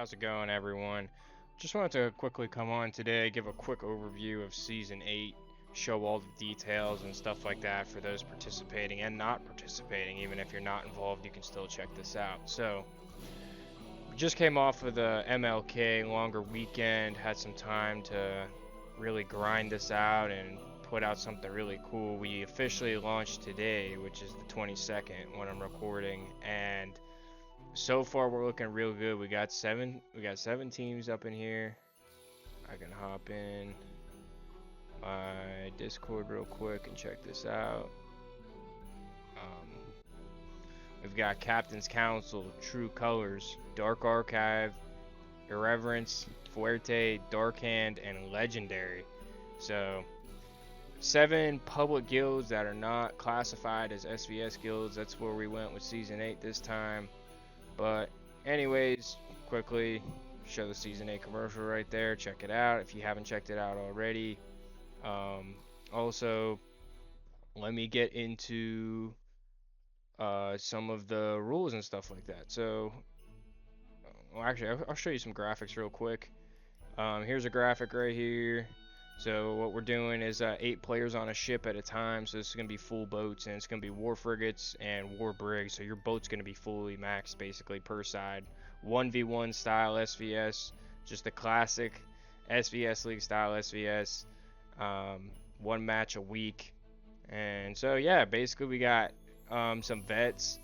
How's it going, everyone? Just wanted to quickly come on today, give a quick overview of Season 8, show all the details and stuff like that for those participating and not participating. Even if you're not involved, you can still check this out. So, we just came off of the MLK longer weekend, had some time to really grind this out and put out something really cool. We officially launched today, which is the 22nd when I'm recording, and so far we're looking real good. We got seven teams up in here. I can hop in my Discord real quick and check this out. We've got Captain's Council, True Colors, Dark Archive, Irreverence, Fuerte, Dark Hand, and Legendary. So 7 public guilds that are not classified as SvS guilds. That's where we went with Season 8 this time. But anyways, quickly show the Season 8 commercial right there. Check it out if you haven't checked it out already. Also, let me get into some of the rules and stuff like that. So, well, actually, I'll show you some graphics real quick. Here's a graphic right here. So what we're doing is 8 players on a ship at a time. So this is going to be full boats, and it's going to be war frigates and war brigs. So your boat's going to be fully maxed basically per side. 1v1 style SvS, just the classic SvS League style SvS. 1 match a week. And so yeah, basically we got some vets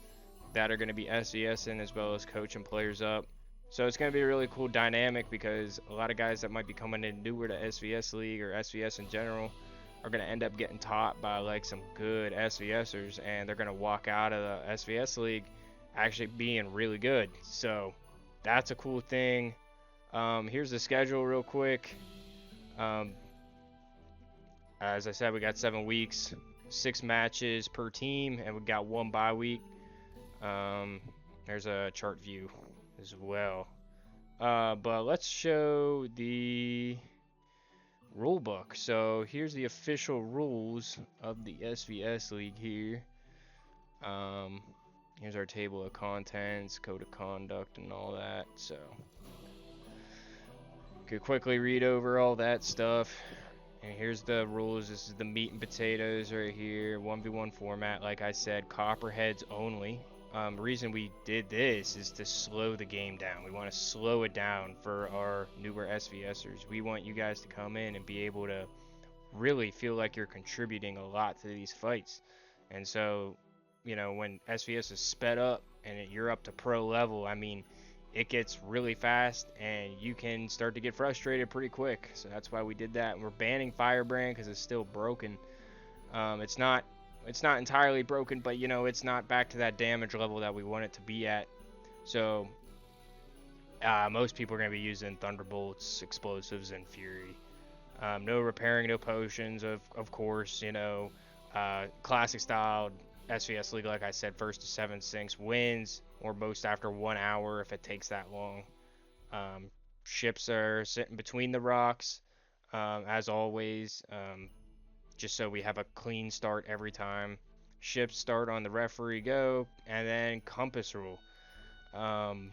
that are going to be SvSing as well as coaching players up. So it's going to be a really cool dynamic because a lot of guys that might be coming in newer to SvS League or SvS in general are going to end up getting taught by like some good SvSers, and they're going to walk out of the SvS League actually being really good. So that's a cool thing. Here's the schedule real quick. As I said, we got 7 weeks, 6 matches per team, and we got 1 bye week. There's a chart view as well. But let's show the rule book. So here's the official rules of the SvS League here. Here's our table of contents, code of conduct, and all that. So could quickly read over all that stuff. And here's the rules. This is the meat and potatoes right here. 1v1 format, like I said, copperheads only. Reason we did this is to slow the game down. We want to slow it down for our newer SvSers. We want you guys to come in and be able to really feel like you're contributing a lot to these fights. And so, you know, when SvS is sped up and you're up to pro level, I mean, it gets really fast and you can start to get frustrated pretty quick. So that's why we did that. And we're banning Firebrand because it's still broken. It's not entirely broken, but you know, it's not back to that damage level that we want it to be at. So most people are going to be using Thunderbolts, Explosives, and Fury. No repairing, no potions, of course. You know, classic style SvS League, like I said, 1st to 7th sinks wins, or most after 1 hour if it takes that long. Ships are sitting between the rocks, as always. Just so we have a clean start every time. Ships start on the referee go, and then compass rule. I'm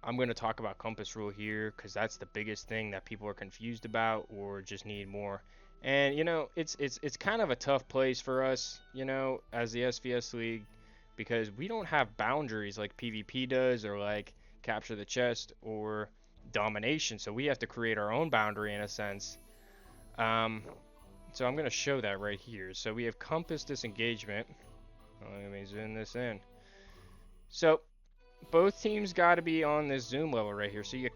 going to talk about compass rule here because that's the biggest thing that people are confused about or just need more. And you know, it's kind of a tough place for us, you know, as the SvS League, because we don't have boundaries like PvP does or like capture the chest or domination. So we have to create our own boundary in a sense. So I'm going to show that right here. So we have compass disengagement. Let me zoom this in. So both teams got to be on this zoom level right here. So you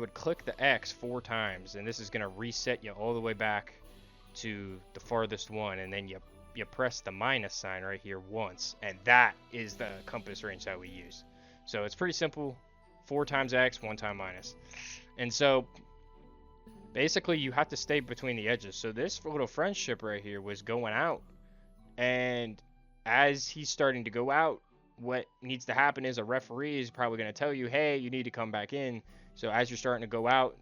would click the X 4 times, and this is going to reset you all the way back to the farthest one, and then you press the minus sign right here once, and that is the compass range that we use. So it's pretty simple. 4 times X, 1 time minus. And so basically, you have to stay between the edges. So this little friendship right here was going out. And as he's starting to go out, what needs to happen is a referee is probably going to tell you, hey, you need to come back in. So as you're starting to go out,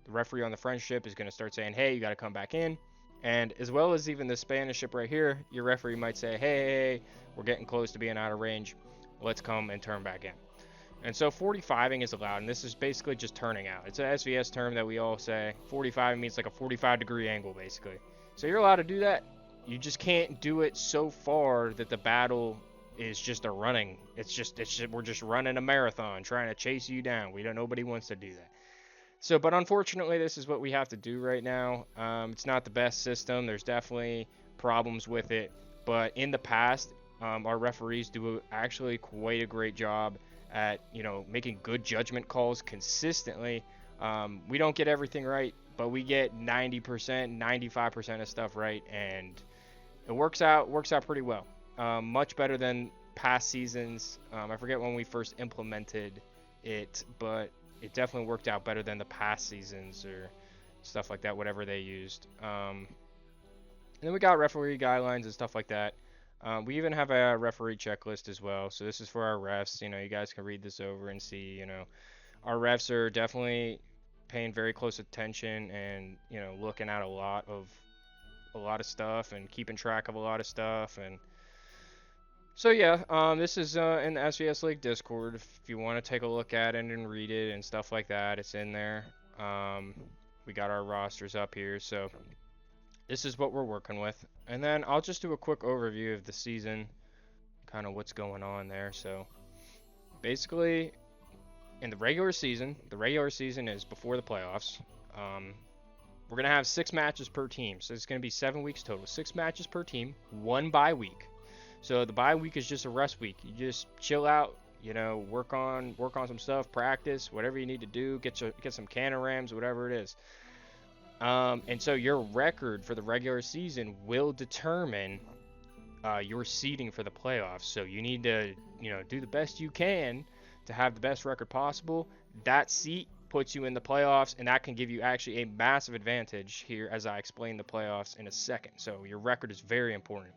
the referee on the friendship is going to start saying, hey, you got to come back in. And as well as even the Spanish ship right here, your referee might say, hey, we're getting close to being out of range. Let's come and turn back in. And so 45ing is allowed, and this is basically just turning out. It's an SvS term that we all say. 45 means like a 45-degree angle, basically. So you're allowed to do that. You just can't do it so far that the battle is just a running. It's just we're just running a marathon trying to chase you down. Nobody wants to do that. So, but unfortunately, this is what we have to do right now. It's not the best system. There's definitely problems with it. But in the past, our referees do actually quite a great job at, making good judgment calls consistently. We don't get everything right, but we get 90%, 95% of stuff right, and it works out pretty well. Much better than past seasons. I forget when we first implemented it, but it definitely worked out better than the past seasons or stuff like that, whatever they used. And then we got referee guidelines and stuff like that. We even have a referee checklist as well. So this is for our refs. You guys can read this over and see, our refs are definitely paying very close attention and, looking at a lot of stuff and keeping track of a lot of stuff. And so yeah, this is in the SvS League Discord. If you want to take a look at it and read it and stuff like that, it's in there. We got our rosters up here, so this is what we're working with. And then I'll just do a quick overview of the season, kind of what's going on there. So basically, in the regular season is before the playoffs. We're going to have 6 matches per team, so it's going to be 7 weeks total. 6 matches per team, 1 bye week. So the bye week is just a rest week. You just chill out, work on some stuff, practice, whatever you need to do, get some canarams, whatever it is. And so your record for the regular season will determine your seeding for the playoffs. So you need to, do the best you can to have the best record possible. That seat puts you in the playoffs, and that can give you actually a massive advantage here as I explain the playoffs in a second. So your record is very important.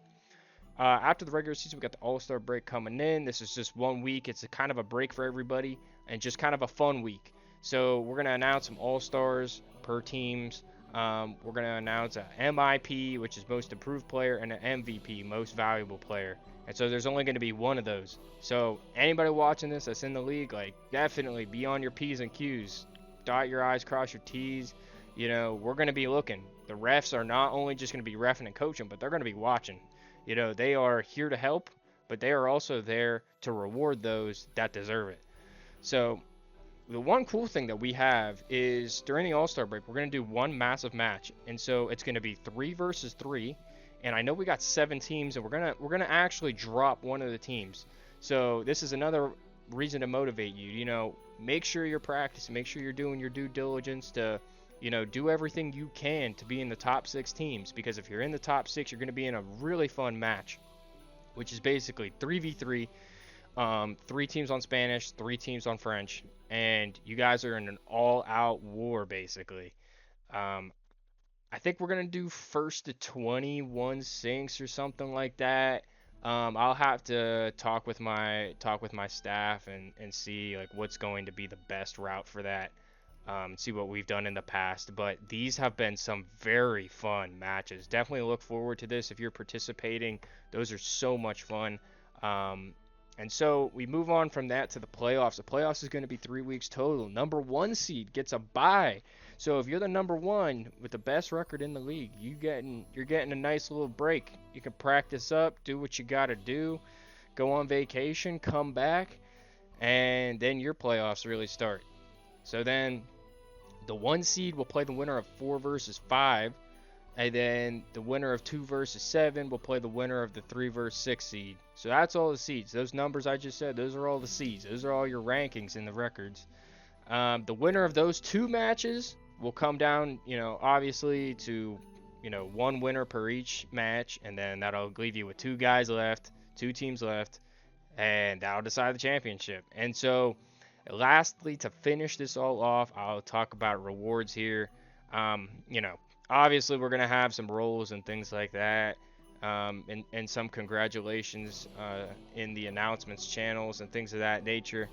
After the regular season, we got the All-Star break coming in. This is just 1 week. It's a kind of a break for everybody and just kind of a fun week. So we're going to announce some All-Stars per teams. We're going to announce a MIP, which is Most Improved Player, and an MVP, Most Valuable Player. And so there's only going to be one of those. So anybody watching this that's in the league, definitely be on your P's and Q's. Dot your I's, cross your T's. We're going to be looking. The refs are not only just going to be reffing and coaching, but they're going to be watching. They are here to help, but they are also there to reward those that deserve it. So the one cool thing that we have is during the All-Star break, we're going to do one massive match. And so it's going to be 3 versus 3. And I know we got 7 teams, and we're going to actually drop one of the teams. So this is another reason to motivate you. Make sure you're practicing, make sure you're doing your due diligence to do everything you can to be in the top 6 teams, because if you're in the top 6, you're going to be in a really fun match, which is basically 3v3, 3 teams on Spanish, 3 teams on French, and you guys are in an all-out war, basically. I think we're going to do first to 21 sinks or something like that. I'll have to talk with my staff and see what's going to be the best route for that. See what we've done in the past, but these have been some very fun matches. Definitely look forward to this if you're participating. Those are so much fun. And so we move on from that to the playoffs. The playoffs is going to be 3 weeks total. Number 1 seed gets a bye. So if you're the number 1 with the best record in the league, you're getting a nice little break. You can practice up, do what you got to do, go on vacation, come back, and then your playoffs really start. So then the 1 seed will play the winner of 4 versus 5, and then the winner of 2 versus 7 will play the winner of the 3 versus 6 seed. So that's all the seeds. Those numbers I just said, those are all the seeds. Those are all your rankings in the records. The winner of those 2 matches will come down, obviously to, 1 winner per each match, and then that'll leave you with 2 guys left, 2 teams left, and that'll decide the championship. And so lastly, to finish this all off, I'll talk about rewards here. Obviously we're going to have some roles and things like that, and some congratulations in the announcements channels and things of that nature.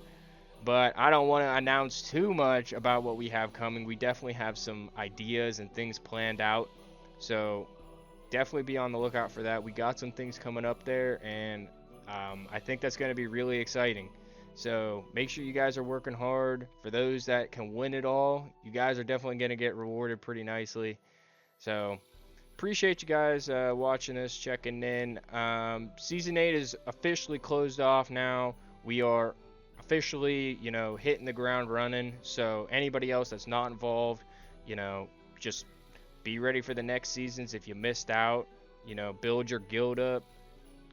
But I don't want to announce too much about what we have coming. We definitely have some ideas and things planned out. So definitely be on the lookout for that. We got some things coming up there, and I think that's going to be really exciting. So make sure you guys are working hard. For those that can win it all, you guys are definitely going to get rewarded pretty nicely. So appreciate you guys watching this, checking in. Season 8 is officially closed off now. We are officially, hitting the ground running. So anybody else that's not involved, just be ready for the next seasons. If you missed out, build your guild up,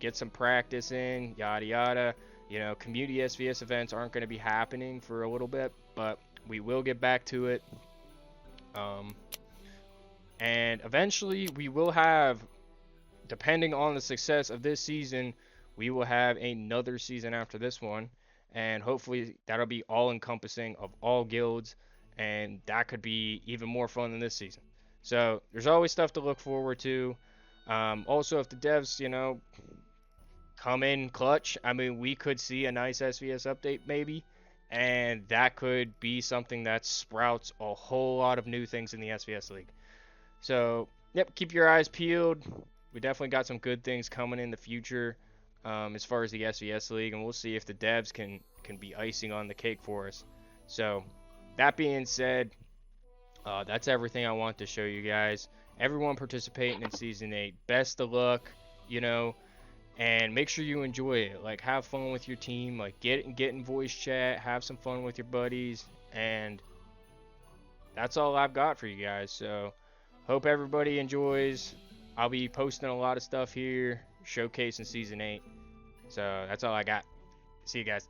get some practice in, yada yada. Community SvS events aren't going to be happening for a little bit, but we will get back to it. And eventually we will have, depending on the success of this season, we will have another season after this one. And hopefully that'll be all encompassing of all guilds. And that could be even more fun than this season. So there's always stuff to look forward to. Also, if the devs, come in clutch, I mean, we could see a nice SvS update maybe. And that could be something that sprouts a whole lot of new things in the SvS League. So, yep, keep your eyes peeled. We definitely got some good things coming in the future as far as the SvS League, and we'll see if the devs can be icing on the cake for us. So, that being said, that's everything I want to show you guys. Everyone participating in Season 8, best of luck, and make sure you enjoy it. Like, have fun with your team. Like, get in voice chat, have some fun with your buddies, and that's all I've got for you guys. So, hope everybody enjoys. I'll be posting a lot of stuff here, showcasing Season 8. So, that's all I got. See you guys.